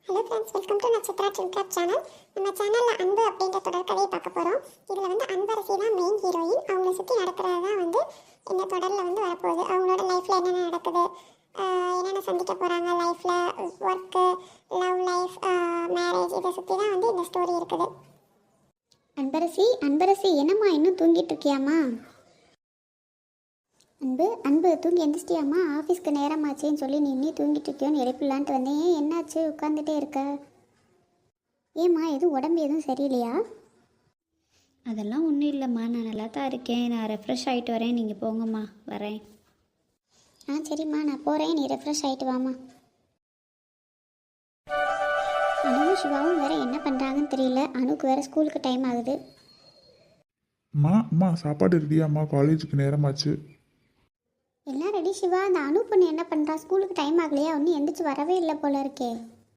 Hello friends, welcome to Natchathira ட்ரிம்கிராஃப்ட் channel. நம்ம சேனலில் அன்பு அப்படின்ற தொடர்கதையை பார்க்க போகிறோம். இதில் வந்து அன்பரசி தான் மெயின் ஹீரோயின். அவங்கள சுற்றி நடக்கிறது தான் வந்து இந்த தொடரில் வந்து வரப்போகுது. அவங்களோட லைஃப்பில் என்னென்ன நடக்குது, என்னென்ன சந்திக்க போகிறாங்க லைஃப்பில், ஒர்க்கு, லவ் லைஃப், மேரேஜ், இதை சுற்றி தான் வந்து இந்த ஸ்டோரி இருக்குது. அன்பரசி அன்பரசி என்னம்மா இன்னும் தூங்கிட்டு இருக்கியாம்மா? அன்பு அன்பு தூங்கி எந்திரிச்சிட்டியாம்மா? ஆஃபீஸ்க்கு நேரமாச்சேன்னு சொல்லி நீ இன்னும் தூங்கிட்டு இருக்கியோன்னு எழுப்பிடலான்ட்டு வந்தேன். ஏன் என்னாச்சு உட்காந்துட்டே இருக்க? ஏம்மா எதுவும் உடம்பு எதுவும் சரியில்லையா? அதெல்லாம் ஒன்றும் இல்லைம்மா, நான் நல்லா தான் இருக்கேன். நான் ரெஃப்ரெஷ் ஆகிட்டு வரேன், நீங்கள் போங்கம்மா, வரேன். சரிம்மா நான் போகிறேன், நீ ரெஃப்ரெஷ் ஆகிட்டு வாம்மா. அனுவும் சிவாவும் வேறு என்ன பண்ணுறாங்கன்னு தெரியல. அனுக்கு வேறு ஸ்கூலுக்கு டைம் ஆகுது. அம்மா சாப்பாடு ரெடியாம்மா, காலேஜுக்கு நேரமாச்சு. எல்லாம் ரெடி சிவா. அந்த அனு பொண்ணு என்ன பண்ணுறா? ஸ்கூலுக்கு டைம் ஆகலையா? ஒன்றும் எந்திரிச்சு வரவே இல்லை போல இருக்கே.